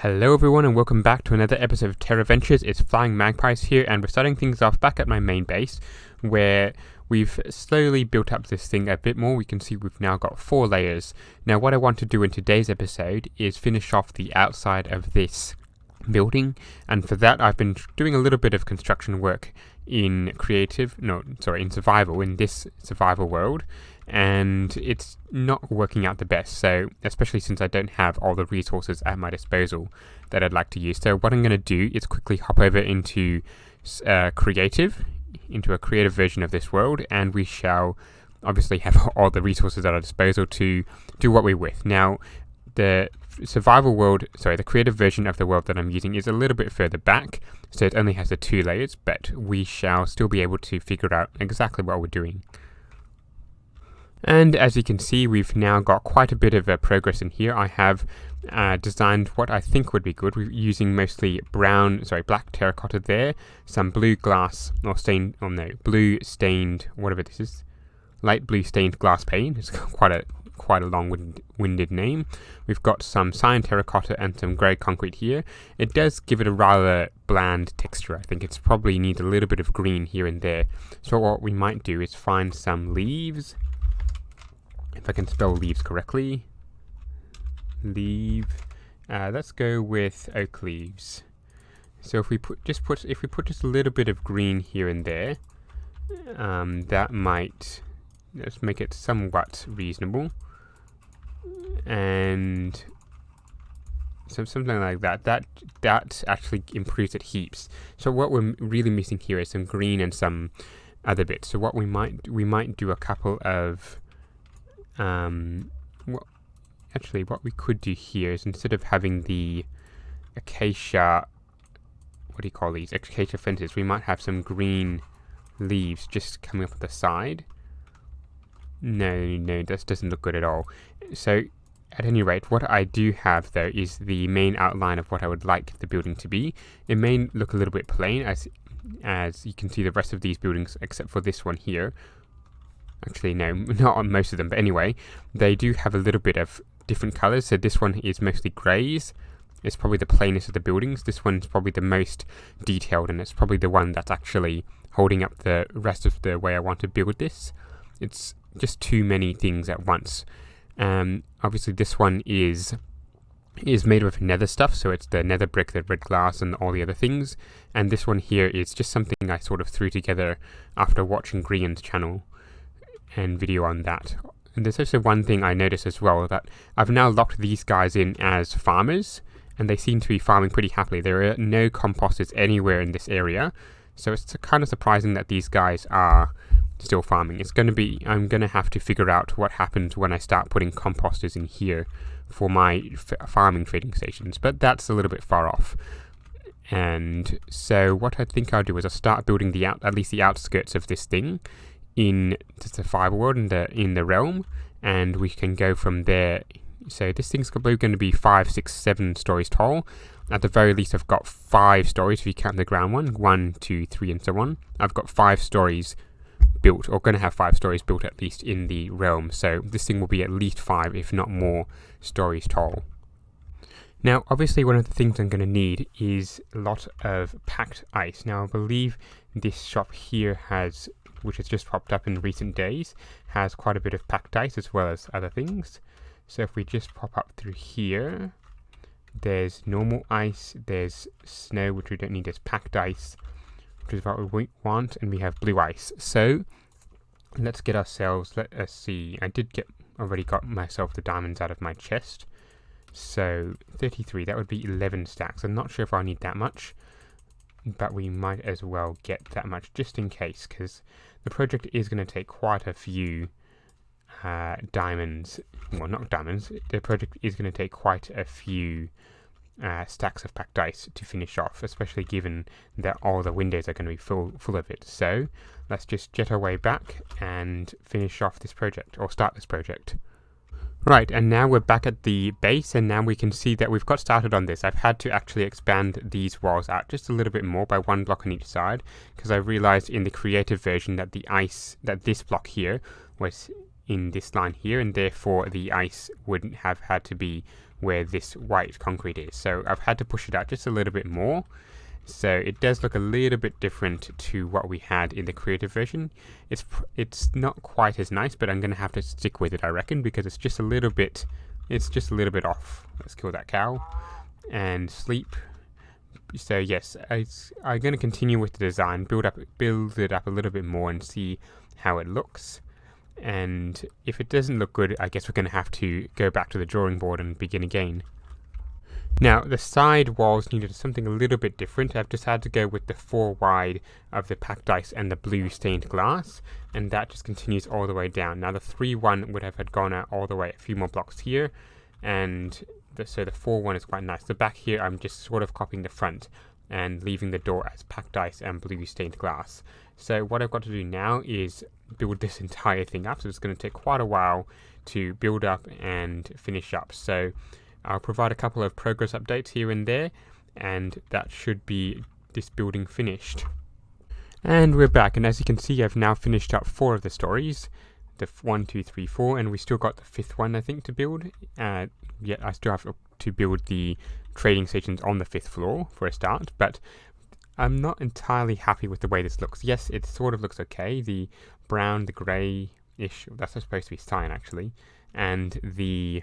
Hello everyone and welcome back to another episode of TerraVentures. It's Flying Magpies here, and we're starting things off back at my main base where we've slowly built up this thing a bit more. We can see we've now got 4 layers. Now what I want to do in today's episode is finish off the outside of this building, and for that I've been doing a little bit of construction work in survival, in this survival world, and it's not working out the best, so especially since I don't have all the resources at my disposal that I'd like to use. So what I'm going to do is quickly hop over into a creative version of this world, and we shall obviously have all the resources at our disposal to do what we're with. Now the creative version of the world that I'm using is a little bit further back, so it only has the 2 layers, but we shall still be able to figure out exactly what we're doing. And as you can see, we've now got quite a bit of progress in here. I have designed what I think would be good. We're using mostly black terracotta there, some blue glass, blue stained, whatever this is, light blue stained glass pane. It's quite a long-winded name. We've got some cyan terracotta and some grey concrete here. It does give it a rather bland texture. I think it's probably needs a little bit of green here and there. So what we might do is find some leaves. If I can spell leaves correctly. Let's go with oak leaves. So if we put just a little bit of green here and there, that might, let's make it somewhat reasonable. And something like that. That actually improves it heaps. So what we're really missing here is some green and some other bits. So what we might do a couple of what we could do here is, instead of having the acacia, acacia fences, we might have some green leaves just coming up the side. No, that doesn't look good at all. So at any rate, what I do have though is the main outline of what I would like the building to be. It may look a little bit plain, as you can see the rest of these buildings except for this one here. Actually, no, not on most of them, but anyway, they do have a little bit of different colors. So this one is mostly grays. It's probably the plainest of the buildings. This one's probably the most detailed, and it's probably the one that's actually holding up the rest of the way I want to build this. It's just too many things at once. Obviously this one is made of nether stuff, so it's the nether brick, the red glass, and all the other things. And this one here is just something I sort of threw together after watching Grian's channel and video on that. And there's also one thing I noticed as well, that I've now locked these guys in as farmers, and they seem to be farming pretty happily. There are no composters anywhere in this area, so it's kind of surprising that these guys are still farming. I'm going to have to figure out what happens when I start putting composters in here for my farming trading stations, but that's a little bit far off. And so what I think I'll do is I'll start building at least the outskirts of this thing in the survival world, in the realm, and we can go from there. So this thing's probably going to be 5, 6, 7 stories tall. At the very least, I've got 5 stories if you count the ground one, 1, 2, 3, and so on. I've got 5 stories built, or going to have 5 stories built at least in the realm. So this thing will be at least 5, if not more, stories tall. Now, obviously, one of the things I'm going to need is a lot of packed ice. Now, I believe this shop here which has just popped up in recent days, has quite a bit of packed ice as well as other things. So if we just pop up through here, there's normal ice, there's snow, which we don't need, there's packed ice, which is what we want, and we have blue ice. So let's get ourselves, let us see, I already got myself the diamonds out of my chest. So 33, that would be 11 stacks. I'm not sure if I'll need that much, but we might as well get that much just in case, because the project is going to take quite a few diamonds. Well, not diamonds. The project is going to take quite a few stacks of packed ice to finish off, especially given that all the windows are going to be full of it. So let's just jet our way back and finish off this project, or start this project. Right, and now we're back at the base, and now we can see that we've got started on this. I've had to actually expand these walls out just a little bit more by 1 block on each side, because I realized in the creative version that this block here was in this line here, and therefore the ice wouldn't have had to be where this white concrete is. So I've had to push it out just a little bit more. So it does look a little bit different to what we had in the creative version. It's not quite as nice, but I'm going to have to stick with it, I reckon, because it's just a little bit off. Let's kill that cow and sleep. So yes, I'm going to continue with the design, build it up a little bit more and see how it looks. And if it doesn't look good, I guess we're going to have to go back to the drawing board and begin again. Now, the side walls needed something a little bit different. I've just had to go with the 4 wide of the packed ice and the blue stained glass, and that just continues all the way down. Now, the 3-1 would have had gone out all the way a few more blocks here, and so the 4-1 is quite nice. The back here, I'm just sort of copying the front and leaving the door as packed ice and blue stained glass. So what I've got to do now is build this entire thing up. So it's going to take quite a while to build up and finish up. So I'll provide a couple of progress updates here and there, and that should be this building finished. And we're back, and as you can see, I've now finished up 4 of the stories. The 1, 2, 3, 4, and we still got the 5th one, I think, to build. Yeah, I still have to build the trading stations on the 5th floor for a start, but I'm not entirely happy with the way this looks. Yes, it sort of looks okay. The brown, the grey-ish, that's supposed to be cyan actually, and the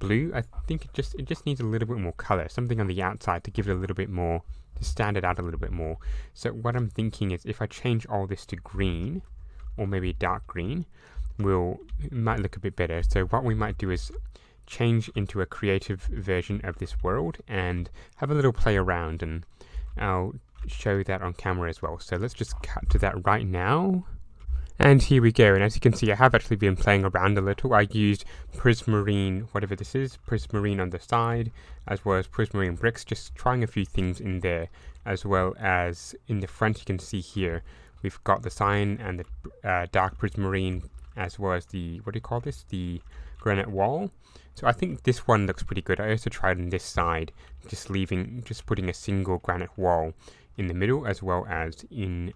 blue, I think it just needs a little bit more color, something on the outside to give it a little bit more, to stand it out a little bit more. So what I'm thinking is if I change all this to green, or maybe dark green, it might look a bit better. So what we might do is change into a creative version of this world and have a little play around, and I'll show that on camera as well. So let's just cut to that right now. And here we go, and as you can see, I have actually been playing around a little. I used prismarine, whatever this is, prismarine on the side, as well as prismarine bricks, just trying a few things in there, as well as in the front. You can see here, we've got the cyan and the dark prismarine, as well as the, what do you call this, the granite wall. So I think this one looks pretty good. I also tried on this side, just putting a single granite wall in the middle, as well as in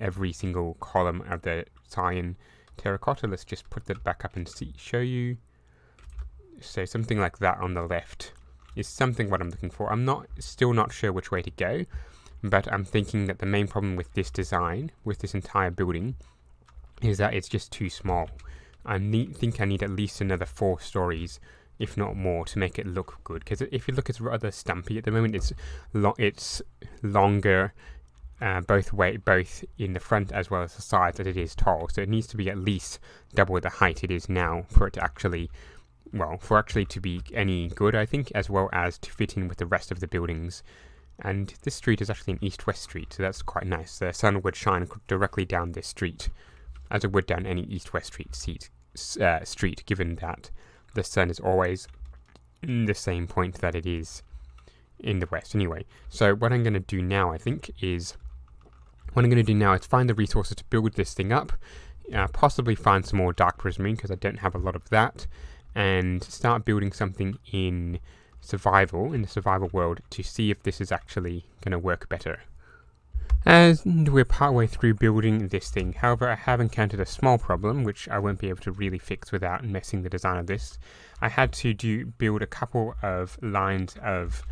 every single column of the cyan terracotta. Let's just put that back up and show you. So something like that on the left is something what I'm looking for. I'm still not sure which way to go, but I'm thinking that the main problem with this design, with this entire building, is that it's just too small. I think I need at least another 4 stories, if not more, to make it look good. Because if you look, it's rather stumpy at the moment. It's longer both in the front as well as the sides as it is tall. So it needs to be at least double the height it is now for it to actually, to be any good, I think, as well as to fit in with the rest of the buildings. And this street is actually an east-west street, so that's quite nice. The sun would shine directly down this street, as it would down any east-west street, given that the sun is always in the same point that it is in the west anyway. So what I'm going to do now, is find the resources to build this thing up, possibly find some more dark prismarine, because I don't have a lot of that, and start building something in the survival world, to see if this is actually going to work better. And we're partway through building this thing. However, I have encountered a small problem, which I won't be able to really fix without messing the design of this. I had to build a couple of lines of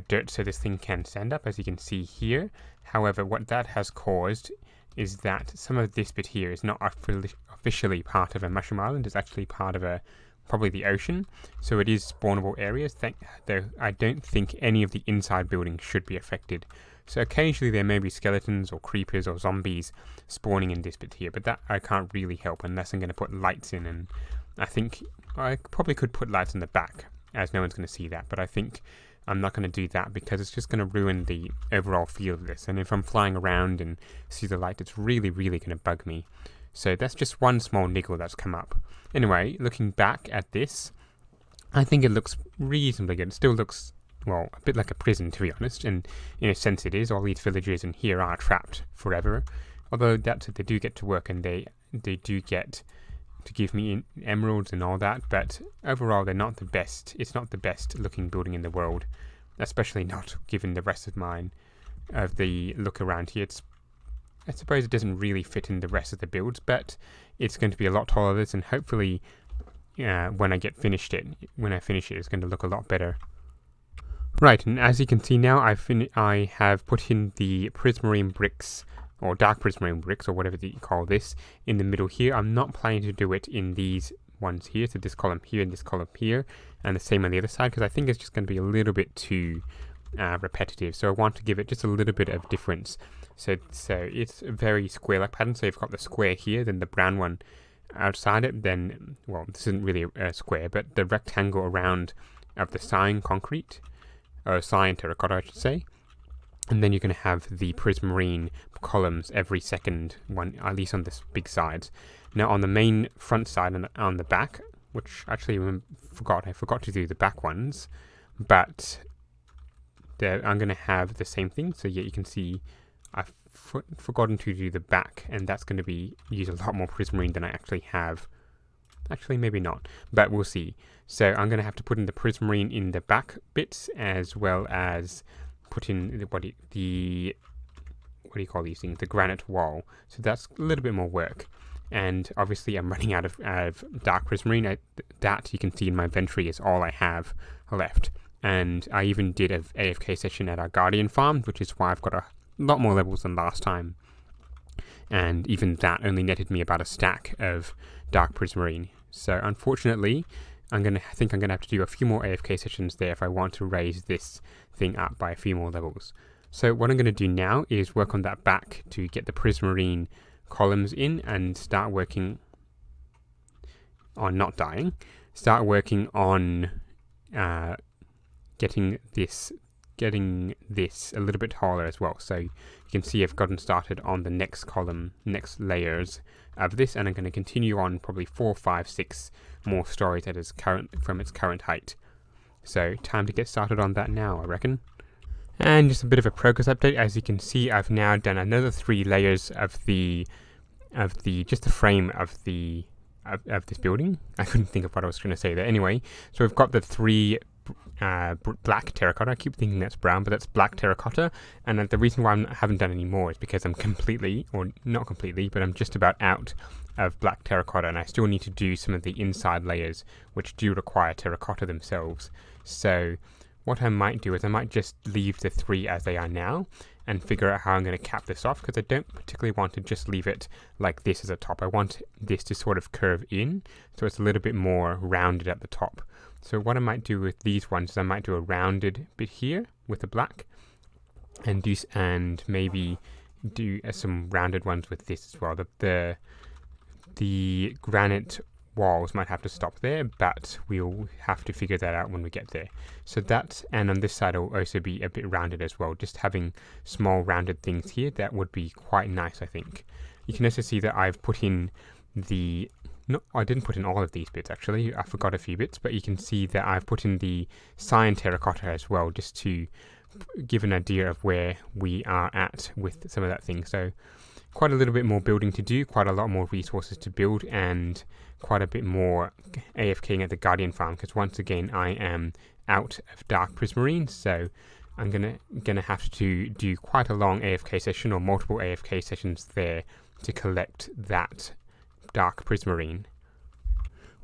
dirt so this thing can stand up, as you can see here. However, what that has caused is that some of this bit here is not officially part of a mushroom island. It's actually part of probably the ocean. So it is spawnable areas, though I don't think any of the inside buildings should be affected. So occasionally there may be skeletons or creepers or zombies spawning in this bit here, but that I can't really help unless I'm going to put lights in, and I think I probably could put lights in the back, as no one's going to see that, but I think I'm not going to do that because it's just going to ruin the overall feel of this, and if I'm flying around and see the light, it's really, really going to bug me. So that's just one small niggle that's come up. Anyway, looking back at this, I think it looks reasonably good. It still looks, a bit like a prison, to be honest, and in a sense it is. All these villagers in here are trapped forever, although that's it, they do get to work, and they do get to give me emeralds and all that, but overall they're not the best. It's not the best looking building in the world, especially not given the rest of the look around here. I suppose it doesn't really fit in the rest of the builds, but it's going to be a lot taller than this, and hopefully when I finish it, it's going to look a lot better. Right, and as you can see now, I have put in the prismarine bricks, or dark prismarine bricks, or whatever you call this, in the middle here. I'm not planning to do it in these ones here, so this column here and this column here, and the same on the other side, because I think it's just going to be a little bit too repetitive. So I want to give it just a little bit of difference. So it's a very square-like pattern. So you've got the square here, then the brown one outside it, then, well, this isn't really a square, but the rectangle around of the cyan concrete, or cyan terracotta, I should say. And then you're going to have the prismarine columns every second one, at least on this big sides. Now on the main front side and on the back, which actually I forgot to do the back ones, but I'm going to have the same thing. So yeah, you can see I've forgotten to do the back, and that's going to use a lot more prismarine than I actually have. Actually, maybe not, but we'll see. So I'm going to have to put in the prismarine in the back bits, as well as put in what do you call these things? The granite wall. So that's a little bit more work. And obviously I'm running out of dark prismarine. That you can see in my inventory is all I have left. And I even did an AFK session at our Guardian farm, which is why I've got a lot more levels than last time. And even that only netted me about a stack of dark prismarine. So unfortunately, I think I'm gonna have to do a few more AFK sessions there if I want to raise this thing up by a few more levels. So what I'm gonna do now is work on that back to get the prismarine columns in and start working on not dying. Start working on getting this a little bit taller as well. So you can see I've gotten started on the next column, next layers of this, and I'm going to continue on probably 4, 5, 6 more stories from its current height. So time to get started on that now, I reckon. And just a bit of a progress update. As you can see, I've now done another 3 layers of the frame of this building. I couldn't think of what I was trying to say there. Anyway, so we've got the 3 black terracotta. I keep thinking that's brown, but that's black terracotta. And the reason why I haven't done any more is because I'm completely, or not completely, but I'm just about out of black terracotta, and I still need to do some of the inside layers, which do require terracotta themselves. So what I might do is I might just leave the 3 as they are now and figure out how I'm going to cap this off, because I don't particularly want to just leave it like this as a top. I want this to sort of curve in, so it's a little bit more rounded at the top. So what I might do with these ones is I might do a rounded bit here with the black, and maybe do some rounded ones with this as well. The granite walls might have to stop there, but we'll have to figure that out when we get there. So that, and on this side will also be a bit rounded as well. Just having small rounded things here, that would be quite nice, I think. You can also see that I've put in no, I didn't put in all of these bits actually, I forgot a few bits, but you can see that I've put in the cyan terracotta as well, just to give an idea of where we are at with some of that thing. So quite a little bit more building to do, quite a lot more resources to build, and quite a bit more AFKing at the Guardian farm, because once again I am out of dark prismarine, so I'm gonna have to do quite a long AFK session, or multiple AFK sessions there, to collect that dark prismarine.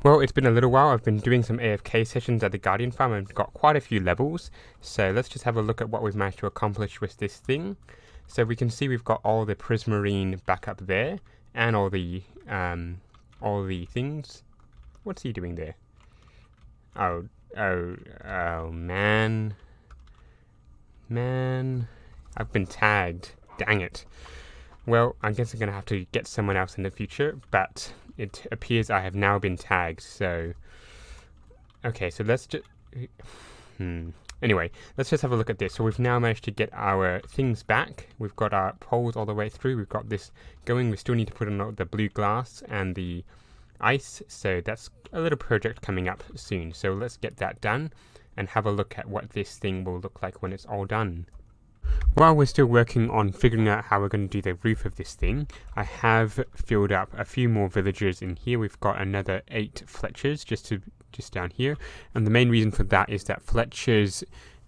Well, it's been a little while. I've been doing some AFK sessions at the Guardian farm and got quite a few levels. So let's just have a look at what we've managed to accomplish with this thing. So we can see we've got all the prismarine back up there, and all the things. What's he doing there? Oh, man. I've been tagged. Dang it. Well, I guess I'm going to have to get someone else in the future, but it appears I have now been tagged, so... Okay, so let's just... Anyway, let's just have a look at this. So we've now managed to get our things back. We've got our poles all the way through. We've got this going. We still need to put in the blue glass and the ice, so that's a little project coming up soon. So let's get that done and have a look at what this thing will look like when it's all done. While we're still working on figuring out how we're going to do the roof of this thing, I have filled up a few more villagers in here. We've got another 8 Fletchers just down here, and the main reason for that is that Fletchers,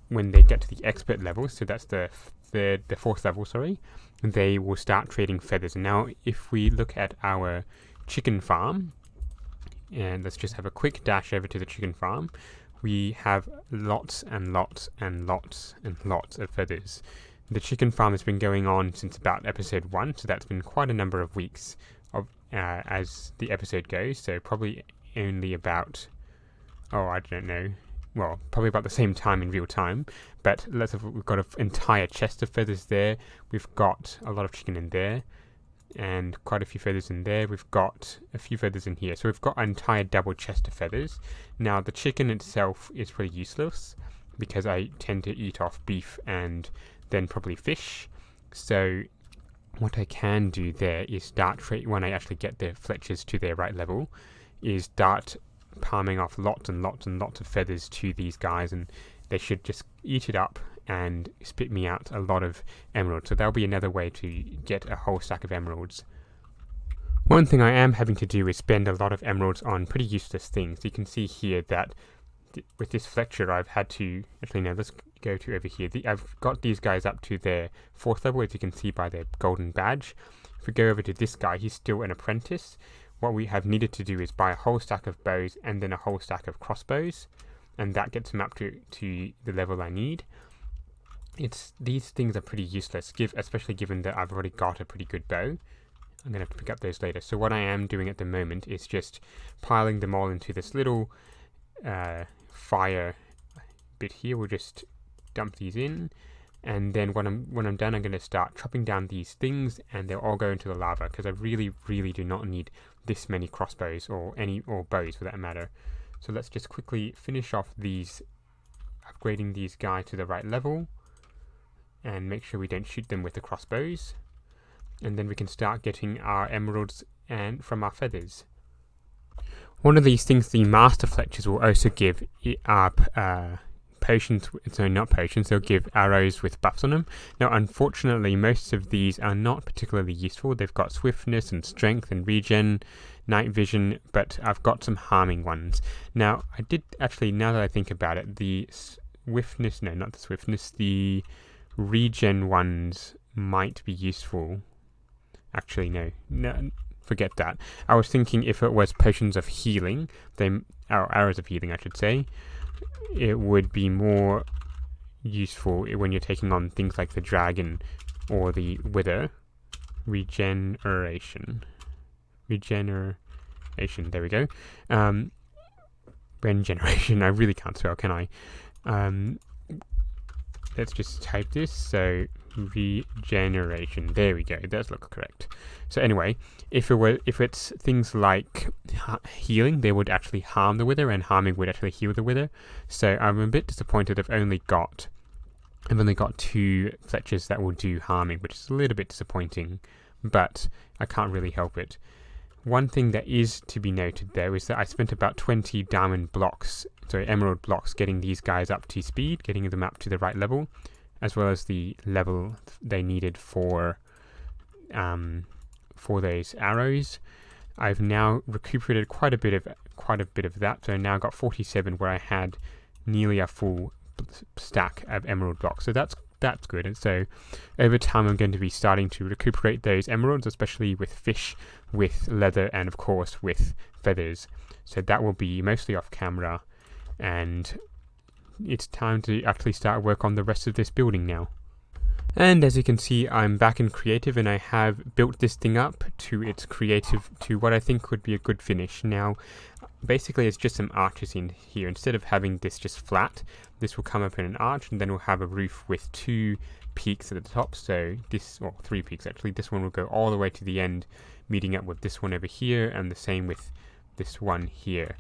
when they get to the expert level, so that's the 4th level, sorry, they will start trading feathers. And now if we look at our chicken farm, and let's just have a quick dash over to the chicken farm. We have lots and lots and lots and lots of feathers. The chicken farm has been going on since about episode 1, so that's been quite a number of weeks of as the episode goes, so probably only about, I don't know, well, probably about the same time in real time, but we've got an entire chest of feathers there, we've got a lot of chicken in there, and quite a few feathers in there. We've got a few feathers in here, so we've got an entire double chest of feathers. Now the chicken itself is pretty useless because I tend to eat off beef and then probably fish, so what I can do there is start, when I actually get the Fletchers to their right level, is start palming off lots and lots and lots of feathers to these guys, and they should just eat it up and spit me out a lot of emeralds. So that'll be another way to get a whole stack of emeralds. One thing I am having to do is spend a lot of emeralds on pretty useless things. You can see here that with this Fletcher I've had to, actually no, let's go to over here. I've got these guys up to their 4th level, as you can see by their golden badge. If we go over to this guy, he's still an apprentice. What we have needed to do is buy a whole stack of bows and then a whole stack of crossbows, and that gets him up to the level I need. These things are pretty useless, especially given that I've already got a pretty good bow. I'm going to have to pick up those later. So what I am doing at the moment is just piling them all into this little fire bit here. We'll just dump these in, and then when I'm done, I'm going to start chopping down these things, and they'll all go into the lava, because I really do not need this many crossbows or bows for that matter. So let's just quickly finish off upgrading these guys to the right level, and make sure we don't shoot them with the crossbows, and then we can start getting our emeralds and from our feathers. One of these things the Master Fletchers will also give are potions, so not potions, they'll give arrows with buffs on them. Now unfortunately most of these are not particularly useful. They've got swiftness and strength and regen, night vision, but I've got some harming ones. Now I did actually, now that I think about it, the regen ones might be useful. Actually no, forget that. I was thinking if it was potions of healing, arrows of healing I should say, it would be more useful when you're taking on things like the dragon or the wither. Regeneration, there we go. Regeneration, I really can't spell, can I? Let's just type this, so regeneration, there we go, it does look correct. So anyway, if it's things like healing, they would actually harm the wither, and harming would actually heal the wither. So I'm a bit disappointed I've only got 2 Fletchers that will do harming, which is a little bit disappointing, but I can't really help it. One thing that is to be noted there is that I spent about 20 emerald blocks getting these guys up to speed, getting them up to the right level, as well as the level they needed for those arrows. I've now recuperated quite a bit of that, so I now got 47 where I had nearly a full stack of emerald blocks. So that's good. And so over time I'm going to be starting to recuperate those emeralds, especially with fish, with leather, and of course with feathers. So that will be mostly off camera, and it's time to actually start work on the rest of this building now. And as you can see, I'm back in creative, and I have built this thing up to what I think would be a good finish. Now basically it's just some arches in here. Instead of having this just flat, this will come up in an arch, and then we'll have a roof with 2 peaks at the top. So 3 peaks actually. This one will go all the way to the end, meeting up with this one over here, and the same with this one here.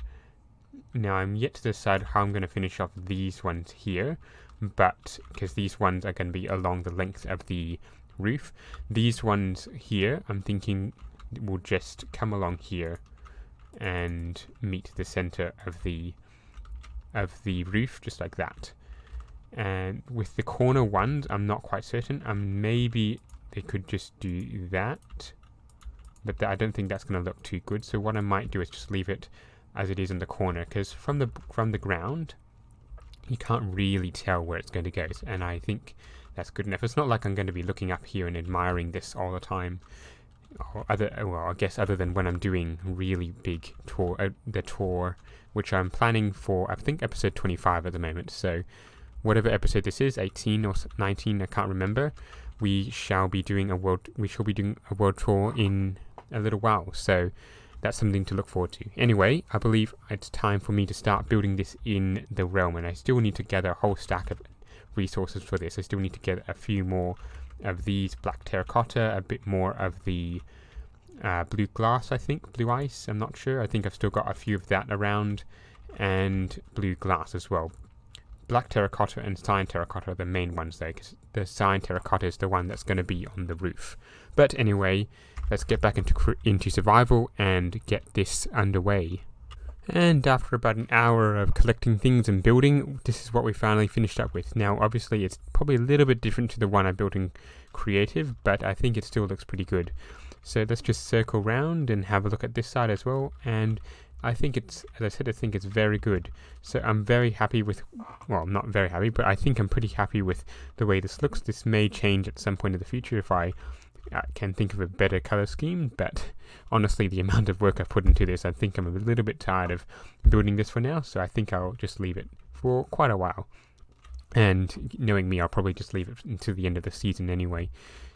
Now I'm yet to decide how I'm going to finish off these ones here, but because these ones are going to be along the length of the roof. These ones here I'm thinking will just come along here and meet the center of the roof, just like that. And with the corner ones I'm not quite certain. Maybe they could just do that, but I don't think that's going to look too good. So what I might do is just leave it as it is in the corner, because from the ground you can't really tell where it's going to go, and I think that's good enough. It's not like I'm going to be looking up here and admiring this all the time. or I guess other than when I'm doing really big tour, the tour, which I'm planning for, I think episode 25 at the moment. So whatever episode this is, 18 or 19, I can't remember. We shall be doing a world tour in a little while. So that's something to look forward to. Anyway, I believe it's time for me to start building this in the realm, and I still need to gather a whole stack of resources for this. I still need to get a few more of these black terracotta, a bit more of the blue glass, I think, blue ice, I'm not sure. I think I've still got a few of that around, and blue glass as well. Black terracotta and cyan terracotta are the main ones though, because the cyan terracotta is the one that's going to be on the roof. But anyway, let's get back into survival and get this underway. And after about an hour of collecting things and building, this is what we finally finished up with. Now, obviously, it's probably a little bit different to the one I built in Creative, but I think it still looks pretty good. So let's just circle around and have a look at this side as well. And I think it's, as I said, I think it's very good. So I'm very happy with, well, not very happy, but I think I'm pretty happy with the way this looks. This may change at some point in the future if I can think of a better color scheme, but honestly, the amount of work I put into this, I think I'm a little bit tired of building this for now, so I think I'll just leave it for quite a while. And knowing me, I'll probably just leave it until the end of the season anyway.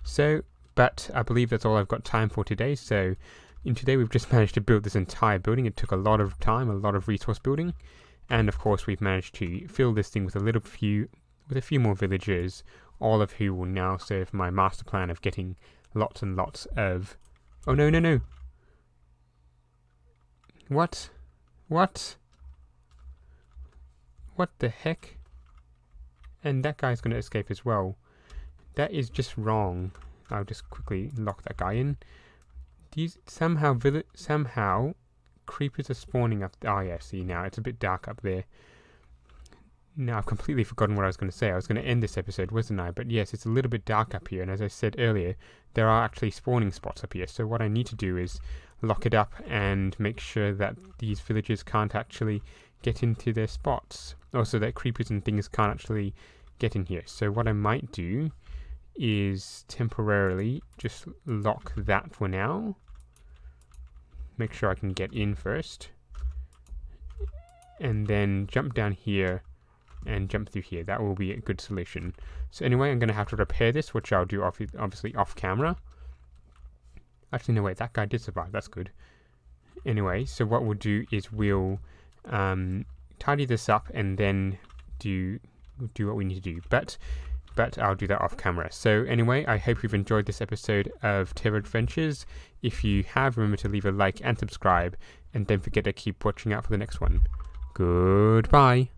So, but I believe that's all I've got time for today. So in today, we've just managed to build this entire building. It took a lot of time, a lot of resource building, and of course, we've managed to fill this thing with a few more villagers, all of who will now serve my master plan of getting lots and lots of... Oh, no. What? What the heck? And that guy's going to escape as well. That is just wrong. I'll just quickly lock that guy in. These somehow creepers are spawning up. Oh yeah, see now it's a bit dark up there. Now I've completely forgotten what I was going to say. I was going to end this episode, wasn't I? But yes, it's a little bit dark up here, and as I said earlier, there are actually spawning spots up here. So what I need to do is lock it up and make sure that these villagers can't actually get into their spots. Also, that creepers and things can't actually get in here. So what I might do is temporarily just lock that for now. Make sure I can get in first. And then jump down here and jump through here. That will be a good solution. So anyway, I'm going to have to repair this, which I'll do obviously off camera. Actually, no, wait, that guy did survive. That's good. Anyway, so what we'll do is we'll tidy this up and then do what we need to do. But I'll do that off camera. So anyway, I hope you've enjoyed this episode of TerraVentures. If you have, remember to leave a like and subscribe. And don't forget to keep watching out for the next one. Goodbye.